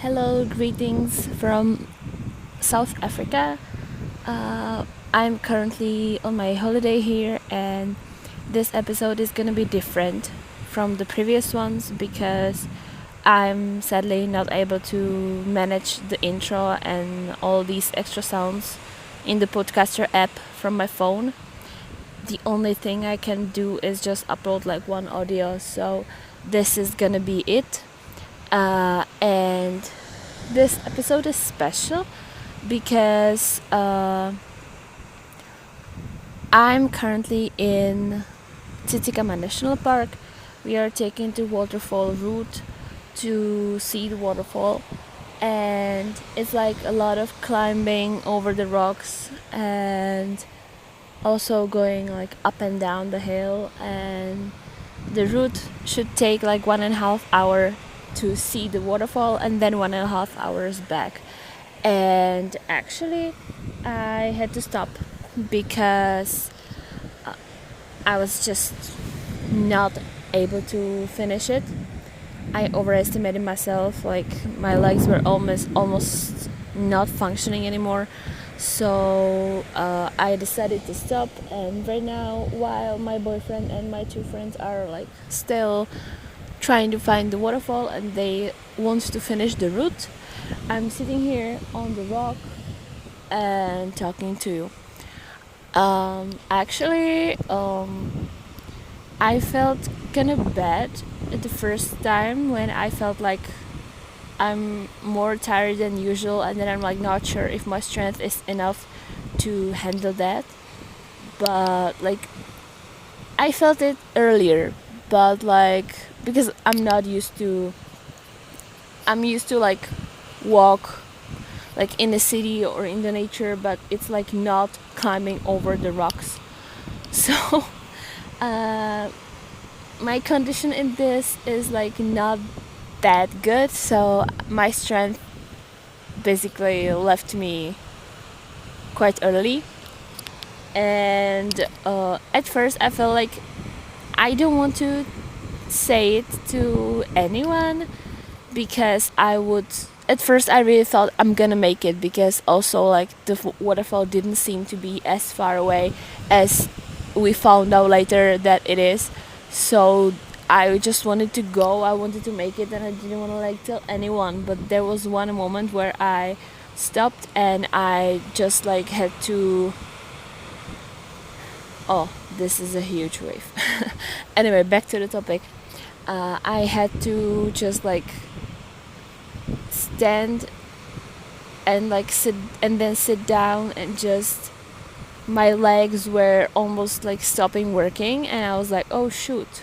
Hello, greetings from South Africa. I'm currently on my holiday here, and this episode is gonna be different from the previous ones because I'm sadly not able to manage the intro and all these extra sounds in the podcaster app from my phone. The only thing I can do is just upload like one audio, so this is gonna be it. And this episode is special because I'm currently in Tsitsikamma National Park. We are taking the waterfall route to see the waterfall, and it's like a lot of climbing over the rocks and also going like up and down the hill, and the route should take like 1.5 hours to see the waterfall and then 1.5 hours back. And actually I had to stop because I was just not able to finish it. I overestimated myself, like my legs were almost not functioning anymore. So I decided to stop, and right now, while my boyfriend and my two friends are like still trying to find the waterfall and they want to finish the route, I'm sitting here on the rock and talking to you. Actually, I felt kind of bad at the first time when I felt like I'm more tired than usual, and then I'm like not sure if my strength is enough to handle that. But like I felt it earlier, but like because I'm used to like walk like in the city or in the nature, but it's like not climbing over the rocks. So my condition in this is like not that good, so my strength basically left me quite early. And at first I felt like I don't want to say it to anyone because I would. At first I really thought I'm gonna make it, because also like the waterfall didn't seem to be as far away as we found out later that it is. So I just wanted to go, I wanted to make it, and I didn't want to like tell anyone. But there was one moment where I stopped and I just like had to. Oh, this is a huge wave. Anyway, back to the topic. I had to just like stand and like sit and then sit down, and just my legs were almost like stopping working, and I was like, oh shoot,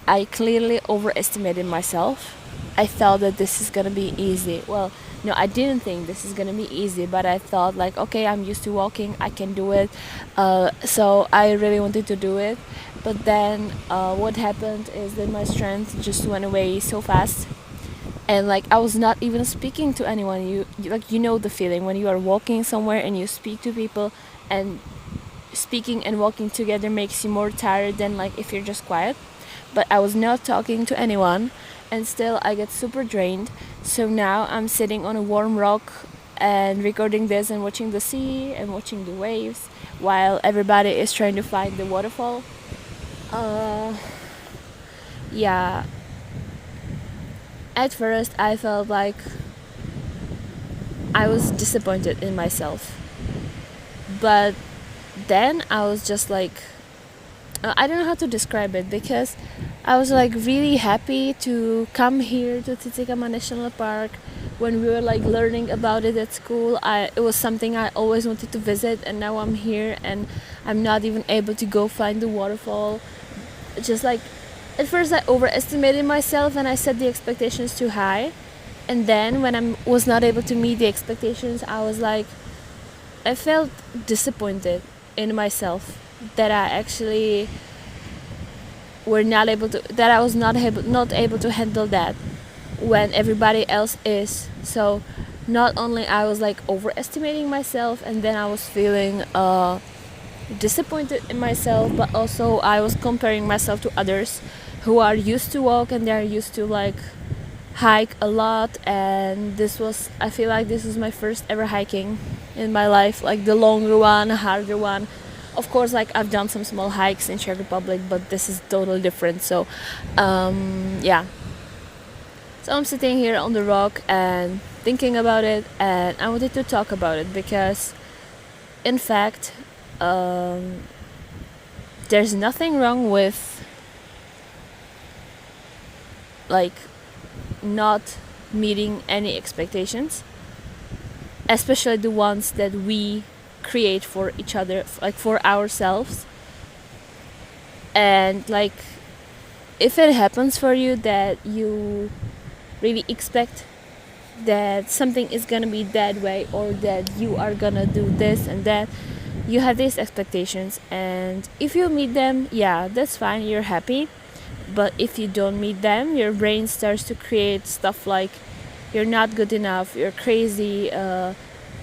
I clearly overestimated myself. I thought that this is gonna be easy. Well, no, I didn't think this is gonna be easy, but I thought like, okay, I'm used to walking, I can do it. So I really wanted to do it. But then what happened is that my strength just went away so fast, and like I was not even speaking to anyone. You know the feeling when you are walking somewhere and you speak to people, and speaking and walking together makes you more tired than like if you're just quiet. But I was not talking to anyone, and still I get super drained. So now I'm sitting on a warm rock and recording this and watching the sea and watching the waves while everybody is trying to find the waterfall. Yeah, at first I felt like I was disappointed in myself, but then I was just like, I don't know how to describe it, because I was like really happy to come here to Tsitsikamma National Park. When we were like learning about it at school, it was something I always wanted to visit, and now I'm here and I'm not even able to go find the waterfall. Just like at first I overestimated myself and I set the expectations too high, and then when I was not able to meet the expectations, I felt disappointed in myself that I actually that I was not able to handle that when everybody else is. So not only I was like overestimating myself, and then I was feeling disappointed in myself, but also I was comparing myself to others who are used to walk, and they're used to like hike a lot, and I feel like this was my first ever hiking in my life, like the longer one, harder one. Of course, like I've done some small hikes in Czech Republic, but this is totally different. So yeah, so I'm sitting here on the rock and thinking about it, and I wanted to talk about it because in fact there's nothing wrong with like not meeting any expectations, especially the ones that we create for each other, like for ourselves. And like if it happens for you that you really expect that something is gonna be that way, or that you are gonna do this and that, you have these expectations, and if you meet them, yeah, that's fine, you're happy. But if you don't meet them, your brain starts to create stuff like you're not good enough, you're crazy,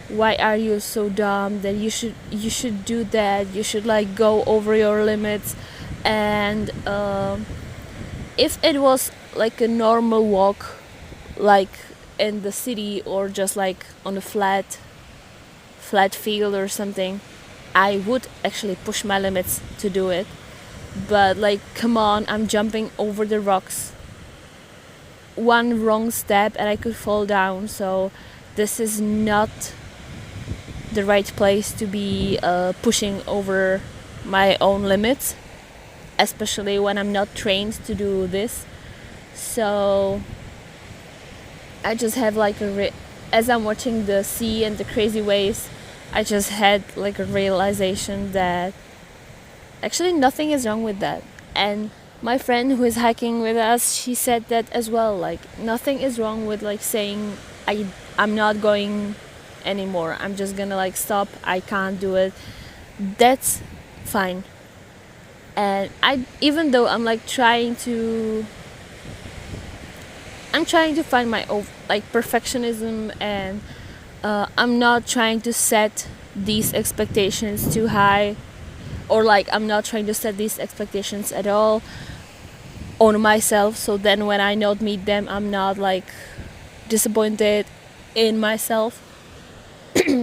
why are you so dumb, that you should do that, you should like go over your limits. And if it was like a normal walk, like in the city, or just like on a flat field or something, I would actually push my limits to do it. But like, come on, I'm jumping over the rocks, one wrong step and I could fall down. So this is not the right place to be pushing over my own limits, especially when I'm not trained to do this. So I just have like as I'm watching the sea and the crazy waves, I just had like a realization that actually nothing is wrong with that. And my friend who is hiking with us, she said that as well, like nothing is wrong with like saying I'm not going anymore, I'm just gonna like stop, I can't do it. That's fine. And I, even though I'm trying to find my own like perfectionism, and I'm not trying to set these expectations too high, or like I'm not trying to set these expectations at all on myself, so then when I not meet them, I'm not like disappointed in myself.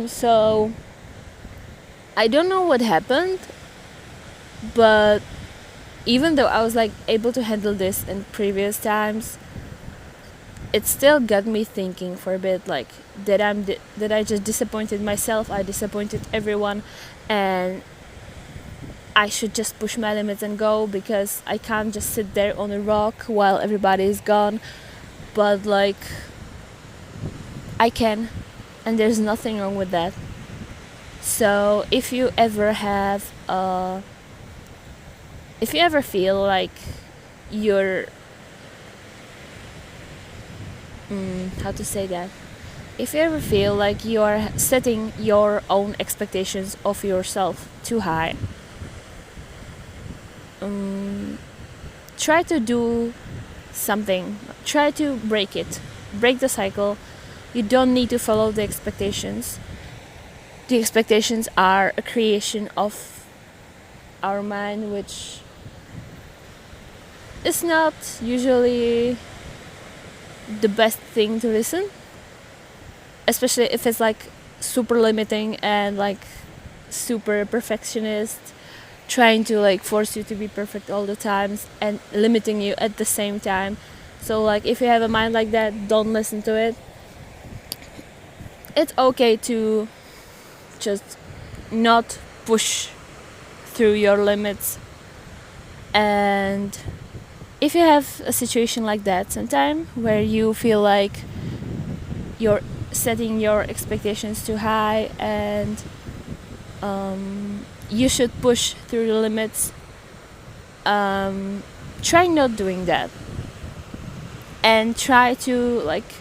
So I don't know what happened, but even though I was like able to handle this in previous times, it still got me thinking for a bit, like that I just disappointed myself, I disappointed everyone, and I should just push my limits and go, because I can't just sit there on a rock while everybody is gone. But like I can, and there's nothing wrong with that. So if you ever feel like you're how to say that, if you ever feel like you are setting your own expectations of yourself too high, try to do something, try to break the cycle. You don't need to follow the expectations. The expectations are a creation of our mind, which is not usually the best thing to listen, especially if it's like super limiting and like super perfectionist, trying to like force you to be perfect all the times and limiting you at the same time. So like if you have a mind like that, don't listen to it. It's okay to just not push through your limits. And if you have a situation like that sometime, where you feel like you're setting your expectations too high, and you should push through the limits, try not doing that. And try to like,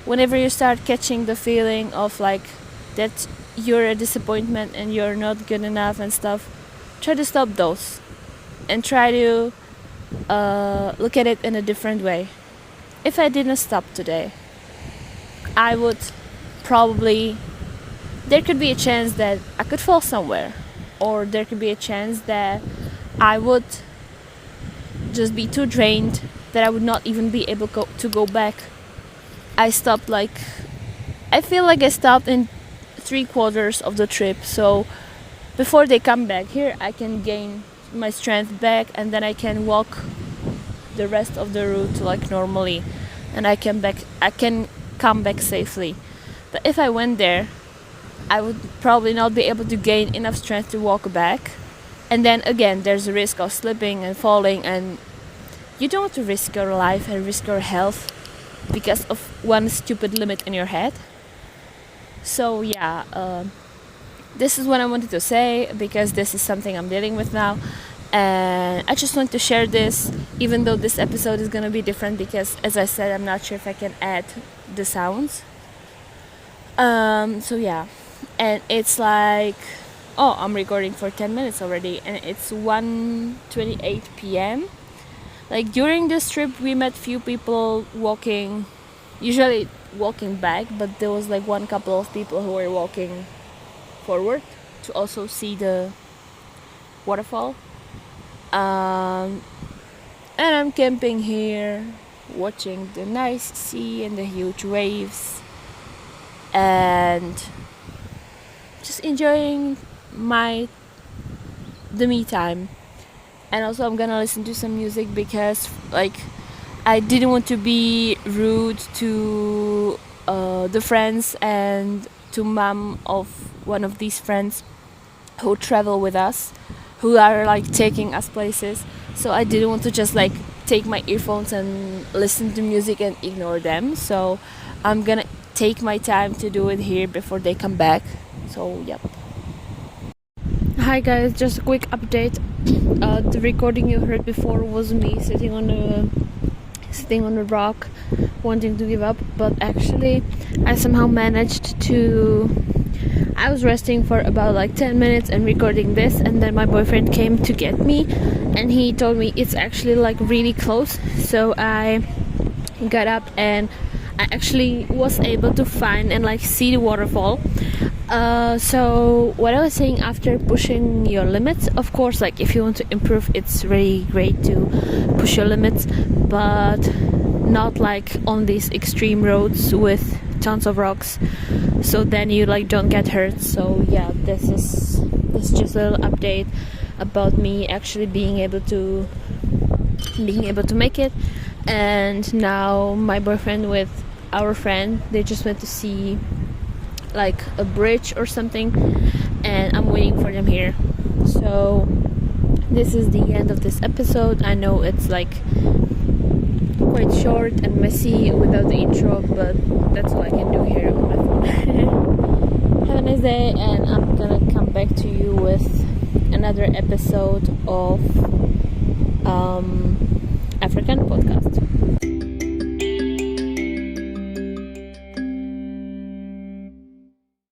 whenever you start catching the feeling of like that you're a disappointment and you're not good enough and stuff, try to stop those and try to look at it in a different way. If I didn't stop today, I would probably, there could be a chance that I could fall somewhere, or there could be a chance that I would just be too drained that I would not even be able to go back I stopped I feel like I stopped in 3/4 of the trip. So before they come back here, I can gain my strength back, and then I can walk the rest of the route like normally, and I can come back safely. But if I went there, I would probably not be able to gain enough strength to walk back, and then again there's a risk of slipping and falling, and you don't want to risk your life and risk your health because of one stupid limit in your head. So yeah, this is what I wanted to say, because this is something I'm dealing with now, and I just want to share this, even though this episode is gonna be different because, as I said, I'm not sure if I can add the sounds. So yeah, and it's like, oh, I'm recording for 10 minutes already, and it's 1:28 p.m. Like during this trip we met few people usually walking back, but there was like one couple of people who were walking forward to also see the waterfall. And I'm camping here, watching the nice sea and the huge waves, and just enjoying the me time. And also I'm gonna listen to some music because I didn't want to be rude to the friends and to mom of one of these friends who travel with us, who are taking us places. So I didn't want to just take my earphones and listen to music and ignore them. So I'm gonna take my time to do it here before they come back. So yep. Hi guys, just a quick update. The recording you heard before was me sitting on a rock, wanting to give up, but actually I somehow managed to. I was resting for about 10 minutes and recording this, and then my boyfriend came to get me, and he told me it's actually really close. So I got up and I actually was able to find and see the waterfall. So what I was saying, after pushing your limits, of course, if you want to improve, it's really great to push your limits, but not on these extreme roads with tons of rocks, so then you don't get hurt. So yeah, this is just a little update about me actually being able to make it. And now my boyfriend with our friend, they just went to see a bridge or something, and I'm waiting for them here. So this is the end of this episode. I know it's quite short and messy without the intro, but that's all I can do here on my phone. Have a nice day, and I'm gonna come back to you with another episode of African podcast.